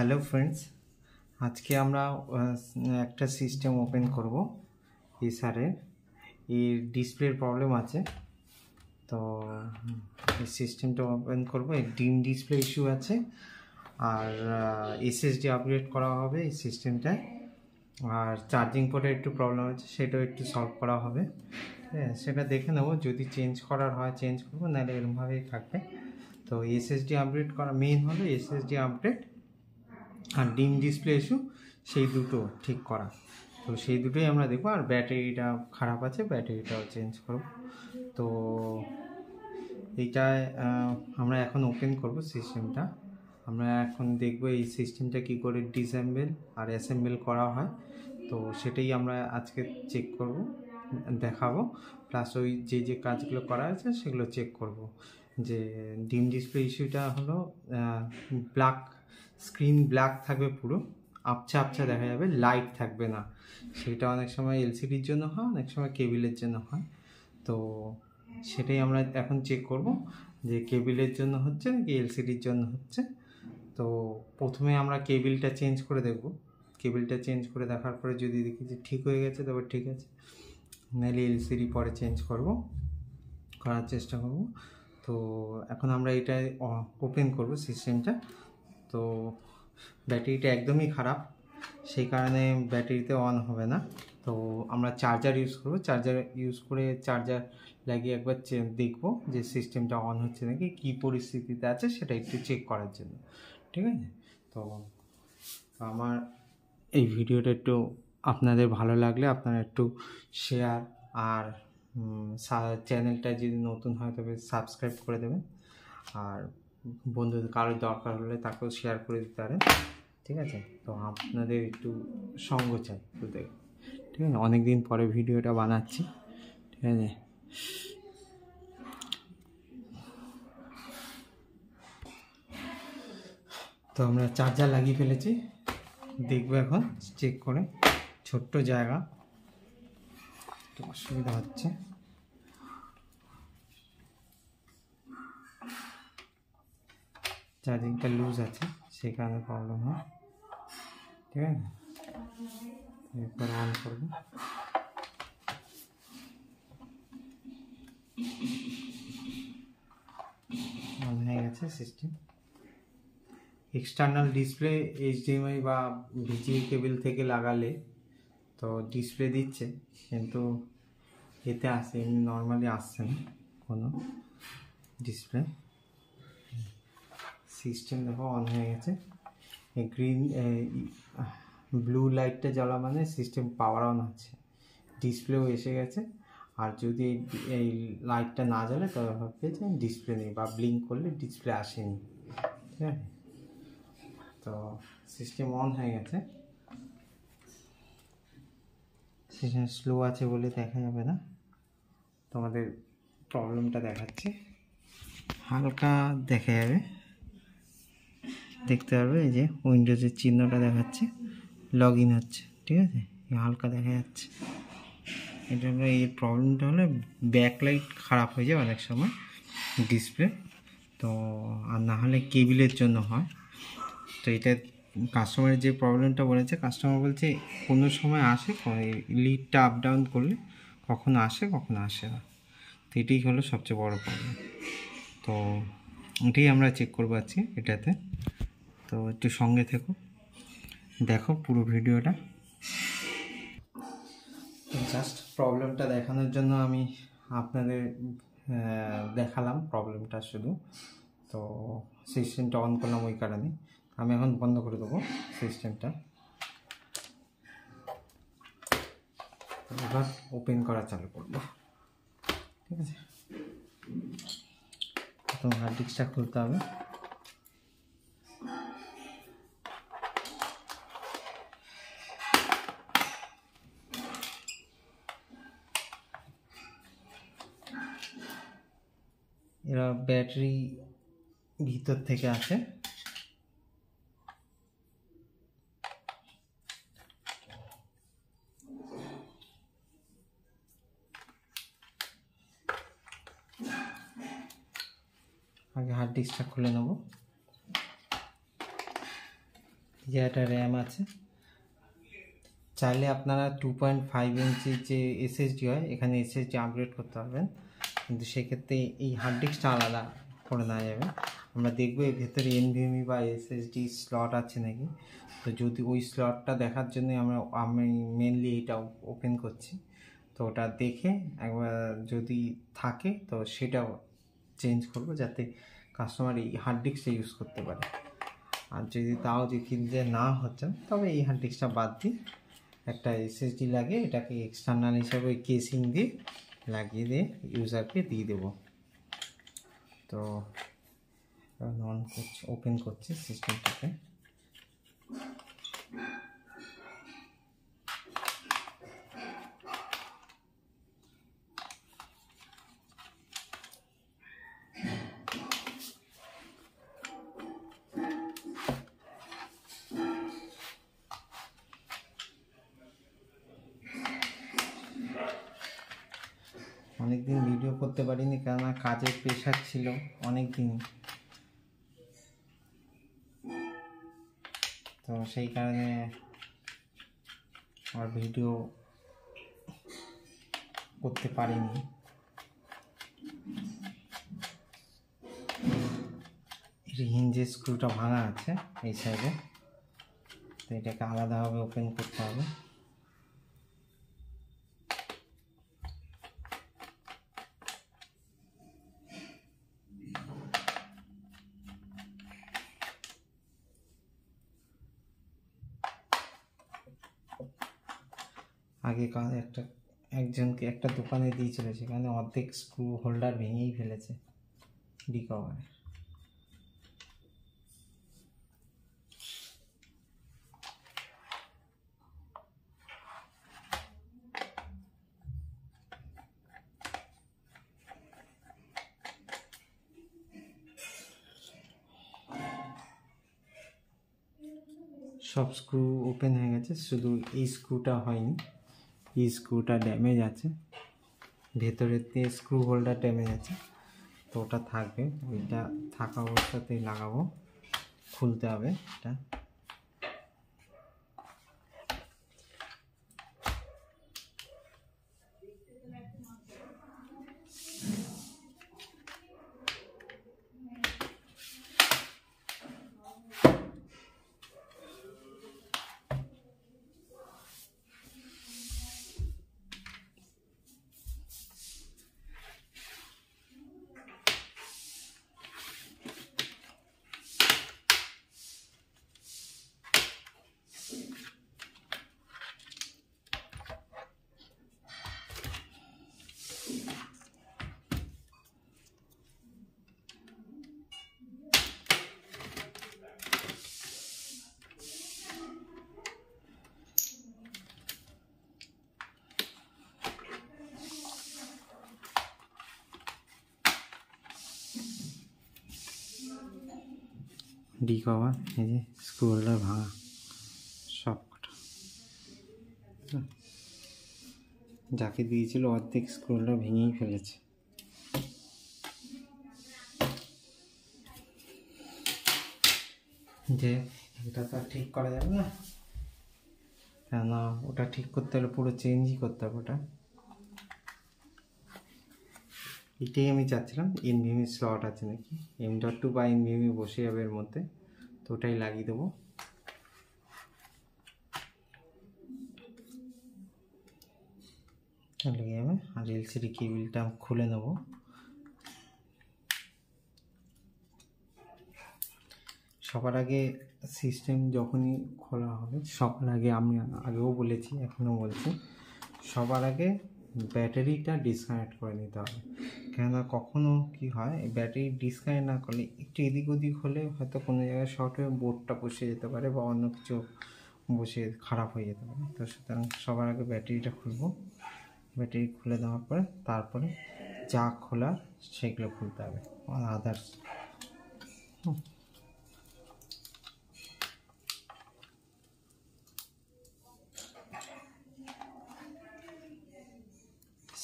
Hello friends, আজকে আমরা একটা সিস্টেম ওপেন করব। এসারের এর ডিসপ্লের প্রবলেম আছে, তো এই সিস্টেমটা ওপেন করব। এর ডিম ডিসপ্লে ইস্যু আছে আর এসএসডি আপগ্রেড করা হবে এই সিস্টেমটায়, আর চার্জিং পোর্টের একটু প্রবলেম আছে, সেটাও একটু সলভ করা হবে। হ্যাঁ, সেটা দেখে নেবো, যদি চেঞ্জ করার হয় চেঞ্জ করবো, নাহলে এরকমভাবেই থাকবে। তো এসএসডি আপগ্রেড করা মেইন হলো, এসএসডি আপগ্রেড আর ডিম ডিসপ্লে ইস্যু, সেই দুটো ঠিক করা। তো সেই দুটোই আমরা দেখবো। আর ব্যাটারিটা খারাপ আছে, ব্যাটারিটাও চেঞ্জ করব। তো এইটায় আমরা এখন ওপেন করব সিস্টেমটা। আমরা এখন দেখব এই সিস্টেমটা কি করে ডিসঅ্যাসেম্বল আর অ্যাসেম্বল করা হয়। তো সেটাই আমরা আজকে চেক করব, দেখাবো। প্লাস ওই যে কাজগুলো করা আছে সেগুলো চেক করব। যে ডিম ডিসপ্লে ইস্যুটা হলো ব্ল্যাক স্ক্রিন, ব্ল্যাক থাকবে, পুরো আবছা আবছা দেখা যাবে, লাইট থাকবে না। সেটা অনেক সময় এলসিডির জন্য হয়, অনেক সময় কেবিলের জন্য হয়। তো সেটাই আমরা এখন চেক করব যে কেবিলের জন্য হচ্ছে নাকি এলসিডির জন্য হচ্ছে। তো প্রথমে আমরা কেবিলটা চেঞ্জ করে দেখব। কেবিলটা চেঞ্জ করে দেখার পরে যদি দেখি যে ঠিক হয়ে গেছে তবে ঠিক আছে, নাহলে এলসিডি পরে চেঞ্জ করার চেষ্টা করব। তো এখন আমরা এটা ওপেন করব সিস্টেমটা। তো ব্যাটারিটা একদমই খারাপ, সেই কারণে ব্যাটারিতে অন হবে না। তো আমরা চার্জার ইউজ করব। চার্জার ইউজ করে চার্জার লাগিয়ে একবার দেখব যে সিস্টেমটা অন হচ্ছে নাকি, কী পরিস্থিতিতে আছে সেটা একটু চেক করার জন্য। ঠিক আছে? তো আমার এই ভিডিওটা একটু আপনাদের ভালো লাগলে আপনারা একটু শেয়ার আর চ্যানেলটা যদি নতুন হয় তবে সাবস্ক্রাইব করে দেবেন। আর বন্ধুদের কারোর দরকার হলে তাকেও শেয়ার করে দিতে পারেন। ঠিক আছে? তো আপনাদের একটু সঙ্গ চাই, তো দেখ, ঠিক আছে? অনেক দিন পরে ভিডিওটা বানাচ্ছি। ঠিক আছে? তো আমরা চার্জার লাগিয়ে ফেলেছি, দেখবো এখন চেক করে। ছোট্ট জায়গা, তো অসুবিধা হচ্ছে। চার্জিংটা লুজ আছে, সেই কারণে প্রবলেম হয়। ঠিক আছে? এরপর অন করবো। অন হয়ে গেছে সিস্টেম। এক্সটার্নাল ডিসপ্লে এইচডিএমআই বা ভিজিএ কেবল থেকে লাগালে তো ডিসপ্লে দিচ্ছে, কিন্তু এতে আসে, এমনি নর্মালি আসছে না কোনো ডিসপ্লে। সিস্টেম দেখো অন হয়ে গেছে। এই গ্রিন ব্লু লাইটটা জ্বলা মানে সিস্টেম পাওয়ার অন আছে, ডিসপ্লেও এসে গেছে। আর যদি এই লাইটটা না জ্বলে তবে ভাববে যে ডিসপ্লে নেই, বা ব্লিঙ্ক করলে ডিসপ্লে আসেনি। ঠিক আছে? তো সিস্টেম অন হয়ে গেছে। সিস্টেম স্লো আছে বলে দেখা যাবে না, তোমাদের প্রবলেমটা দেখাচ্ছি। হালকা দেখা যাবে, দেখতে পারবে এই যে উইন্ডোজের চিহ্নটা দেখাচ্ছে, লগ ইন হচ্ছে। ঠিক আছে? হালকা দেখা যাচ্ছে। এটা হলো এই প্রবলেমটা হলো ব্যাকলাইট খারাপ হয়ে যায় অনেক সময় ডিসপ্লে, তো আর না হলে কেবিলের জন্য হয়। তো এটা কাস্টমারের যে প্রবলেমটা বলেছে, কাস্টমার বলছে কোনো সময় আসে, লিডটা আপ ডাউন করলে কখনো আসে কখনো আসে না। তো এটাই হলো সবচেয়ে বড় প্রবলেম। তো এটাই আমরা চেক করবো আজকে এটাতে। তো একটু সঙ্গে থেকো, দেখো পুরো ভিডিওটা। জাস্ট প্রবলেমটা দেখানোর জন্য আমি আপনাদের দেখালাম প্রবলেমটা শুধু। তো সিস্টেমটা অন করলাম ওই কারণে। আমি এখন বন্ধ করে দেবো সিস্টেমটা। এবার ওপেন করা চালু করব। ঠিক আছে? প্রথম হার্ড ডিস্কটা খুলতে হবে। এরা ব্যাটারি ভিতর থেকে আসে। আগে হার্ড ডিস্কটা খুলে নেব। যে একটা র্যাম আছে। চাইলে আপনারা 2.5 ইঞ্চি যে এসএসডি হয়, এখানে এসএসডি আপগ্রেড করতে পারবেন, কিন্তু সেক্ষেত্রে এই হার্ড ডিস্কটা আলাদা করে নেওয়া যাবে। আমরা দেখবো এর ভেতরে এনভিএমই বা এসএসডি স্লট আছে নাকি। তো যদি ওই স্লটটা দেখার জন্য আমি মেনলি এটা ওপেন করছি। তো ওটা দেখে একবার যদি থাকে তো সেটাও চেঞ্জ করব, যাতে কাস্টমার এই হার্ড ডিস্কটা ইউজ করতে পারে। আর যদি তাও দেখি যে না হচ্ছে, তবে এই হার্ড ডিস্কটা বাদ দিই, একটা এসএসডি লাগিয়ে এটাকে এক্সটার্নাল হিসাবে ওই কেসিং দিয়ে লাগিয়ে দিয়ে ইউজারকে দিয়ে দেবো। তো অন করছি, ওপেন করছি সিস্টেমটাকে। অনেকদিন ভিডিও করতে পারিনি, কেননা কাজের প্রেশার ছিল অনেক দিন, তো সেই কারণে আর ভিডিও করতে পারিনি। হিঞ্জের স্ক্রুটা ভাঙা আছে এই সাইডে, তো এটাকে আলাদাভাবে ওপেন করতে হবে। আগে একজনকে একটা দোকানে দিয়েছিল, সেখানে অর্ধেক স্ক্রু হোল্ডার ভেঙেই ফেলেছে রিকভারে। সব স্ক্রু ওপেন হয়ে গেছে, শুধু এই স্ক্রুটা হয়নি, এই স্ক্রুটা ড্যামেজ আছে, ভেতরের দিয়ে স্ক্রু হোল্ডার ড্যামেজ আছে, তো ওটা থাকবে, ওইটা থাকা অবস্থাতেই লাগাবো, খুলতে হবে এটা। রিকভার, এই যে স্ক্রু হোল্ডার ভাঙা সব কটা, যাকে দিয়েছিল অর্ধেক স্ক্রু হোল্ডার ভেঙেই ফেলেছে। যে এটা তো ঠিক করা যাবে না, কেননা ওটা ঠিক করতে হলে পুরো চেঞ্জই করতে হবে ওটা। এটাই আমি চাচ্ছিলাম, এনভিএমি স্লট আছে নাকি, M.2 বা এনভিএমি বসে যাবে এর মধ্যে, তো ওটাই লাগিয়ে দেবো। লেগে যাবে। আর এলসিডি কেবিলটা খুলে নেব। সবার আগে সিস্টেম যখনই খোলা হবে, সবার আগে আমি আগেও বলেছি, এখনও বলছি, সবার আগে ব্যাটারিটা ডিসকানেক্ট করে নিতে হবে। কেননা কখনো কি হয়, ব্যাটারি ডিসকানেক্ট না করলে একটু এদিক ওদিক হলে হয়তো কোনো জায়গায় শর্ট হয়ে বোর্ডটা বসে যেতে পারে বা অন্য কিছু বসে খারাপ হয়ে যেতে পারে। তো সুতরাং সবার আগে ব্যাটারিটা খুলব। ব্যাটারি খুলে দেওয়ার পরে তারপরে যা খোলার সেগুলো খুলতে হবে, আদার্স।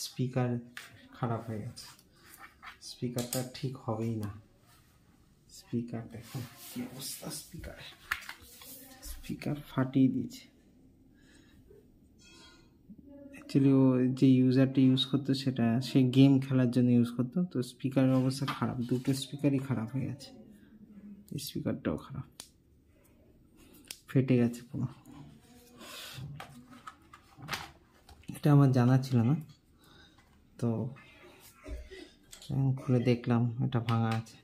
স্পিকার খারাপ হয়ে গেছে, স্পিকারটা ঠিক হবেই না। স্পিকার দেখো কি অবস্থা, স্পিকার স্পিকার ফাটিয়ে দিয়েছে। অ্যাকচুয়ালি ও যে ইউজারটা ইউজ করতো সেটা সে গেম খেলার জন্য ইউজ করতো, তো স্পিকারের অবস্থা খারাপ, দুটো স্পিকারই খারাপ হয়ে গেছে, স্পিকারটাও খারাপ, ফেটে গেছে পুরো। এটা আমার জানা ছিল না, তো খুলে দেখলাম এটা ভাঙা আছে।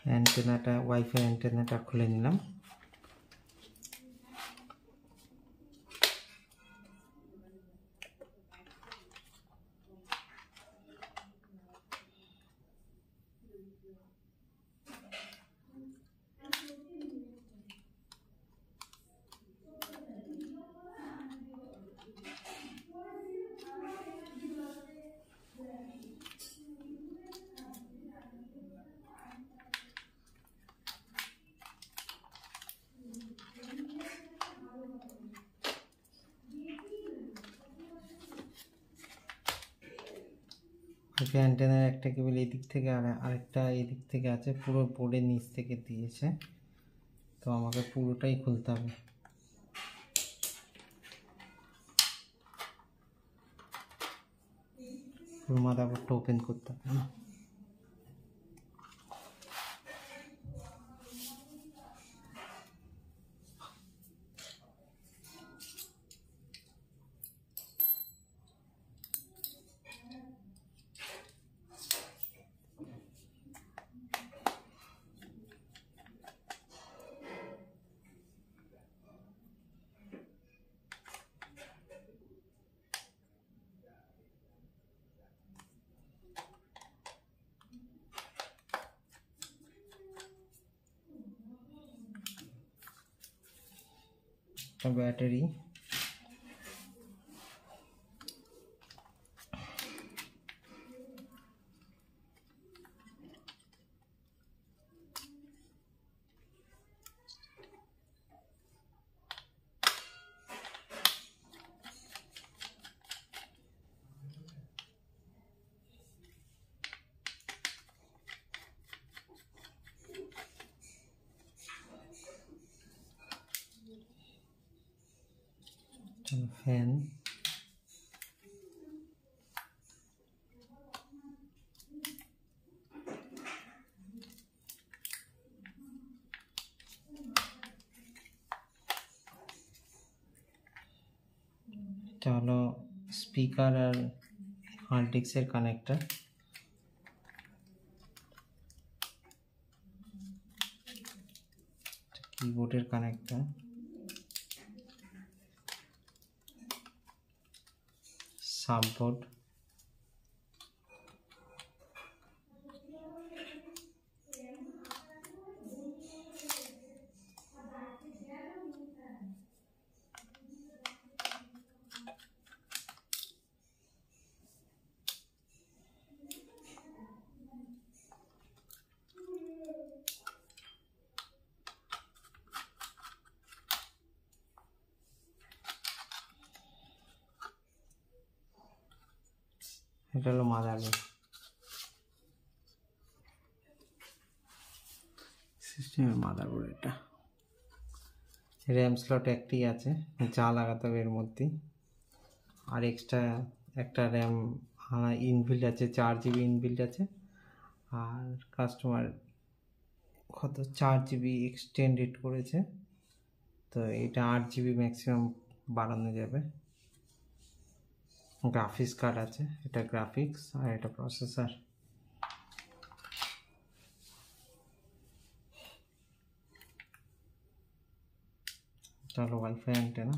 অ্যান্টেনাটা, ওয়াইফাই অ্যান্টেনাটা খুলে নিলাম। ওয়াইফাই অ্যান্টেনার একটা কেবল এই দিক থেকে আর আরেকটা এই দিক থেকে আছে, পুরো বোর্ডের নিচ থেকে দিয়েছে, তো আমাকে পুরোটাই খুলতে হবে। পুরো মাদারবোর্ডটা ওপেন করতে হবে না। ব্যাটারি, ফ্যান, এটা হলো স্পিকার আর হার্ড ডিস্কের কানেক্টর, কিবোর্ডের কানেক্টর, সাববোর্ড, এটা হলো মাদারবোর্ড। সিস্টেমের মাদারবোর্ড এটা। র্যাম স্লট একটি আছে, যা লাগাতে হবে এর মধ্যেই। আর এক্সট্রা একটা র্যাম ইনবিল্ট আছে, 4 GB ইনবিল্ট আছে। আর কাস্টমার কত 4 GB এক্সটেন্ডেড করেছে, তো এটা 8 GB ম্যাক্সিমাম বাড়ানো যাবে। গ্রাফিক্স কার্ড আছে, এটা গ্রাফিক্স আর এটা প্রসেসর। চলো ওয়াইফাই অ্যান্টেনা,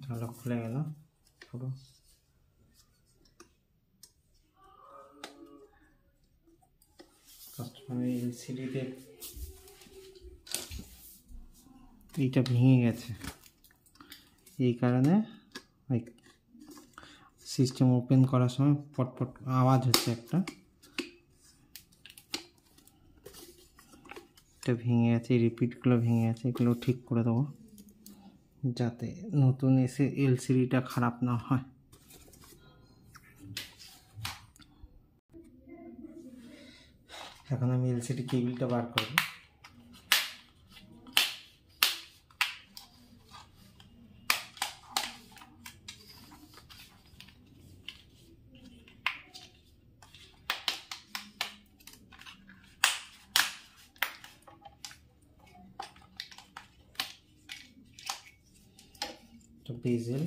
চলো খুলে গেল পুরো। কাস্টমারের এলসিডিতে এইটা ভেঙে গেছে, এই কারণে সিস্টেম ওপেন করার সময় পটপট আওয়াজ হচ্ছে একটা। এটা ভেঙে গেছে, রিপিটগুলো ভেঙে গেছে, এগুলো ঠিক করে দেবো যাতে নতুন এসে এলসিডিটা খারাপ না হয়। এখন আমি এলসিডি কেবিলটা বার করব। তো বেজেল,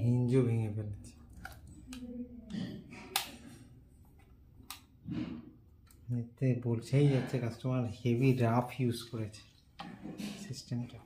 হিঞ্জও ভেঙে ফেলেছে। এতে বলছেই যাচ্ছে কাস্টমার হেভি রাফ ইউজ করেছে সিস্টেমটা।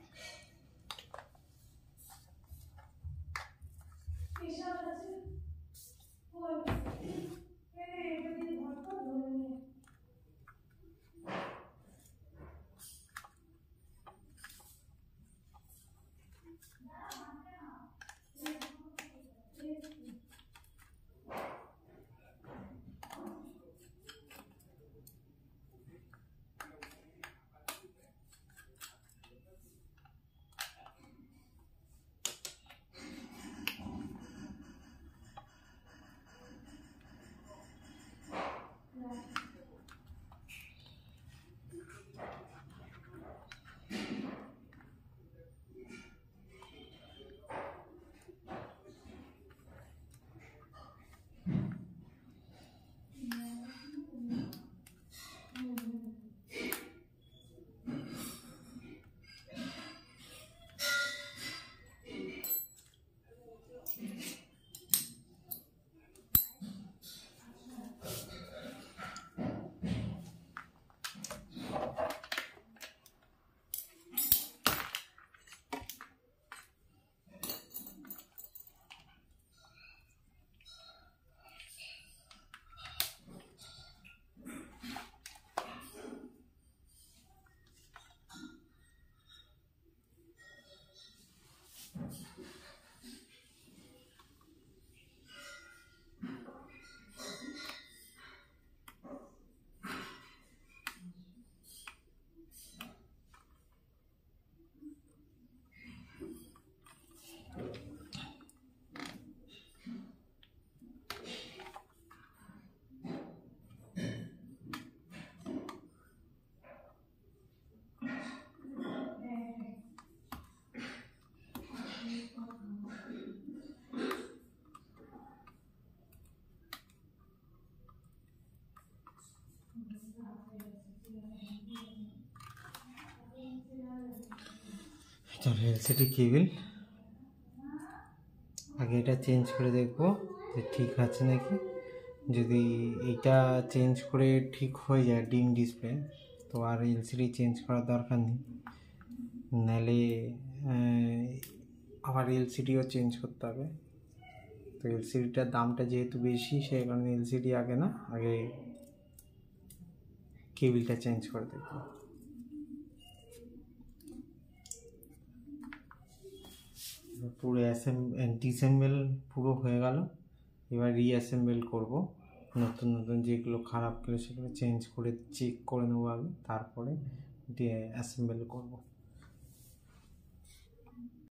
চলো এলসিডি কেবিল আগে এটা চেঞ্জ করে দেখবো যে ঠিক আছে নাকি। যদি এটা চেঞ্জ করে ঠিক হয়ে যায় ডিম ডিসপ্লে, তো আর এলসিডি চেঞ্জ করার দরকার নেই, নাহলে আবার এলসিডিও চেঞ্জ করতে হবে। তো এলসিডিটার দামটা যেহেতু বেশি, সেই কারণে এলসিডি আগে না, আগে কেবিলটা চেঞ্জ করে দেব। পুরো ডিসেম্বল পুরো হয়ে গেল, এবার রিঅ্যাসেম্বল করব। নতুন নতুন যেগুলো খারাপ গেলো সেগুলো চেঞ্জ করে চেক করে নেবো আগে, তারপরে অ্যাসেম্বল করব।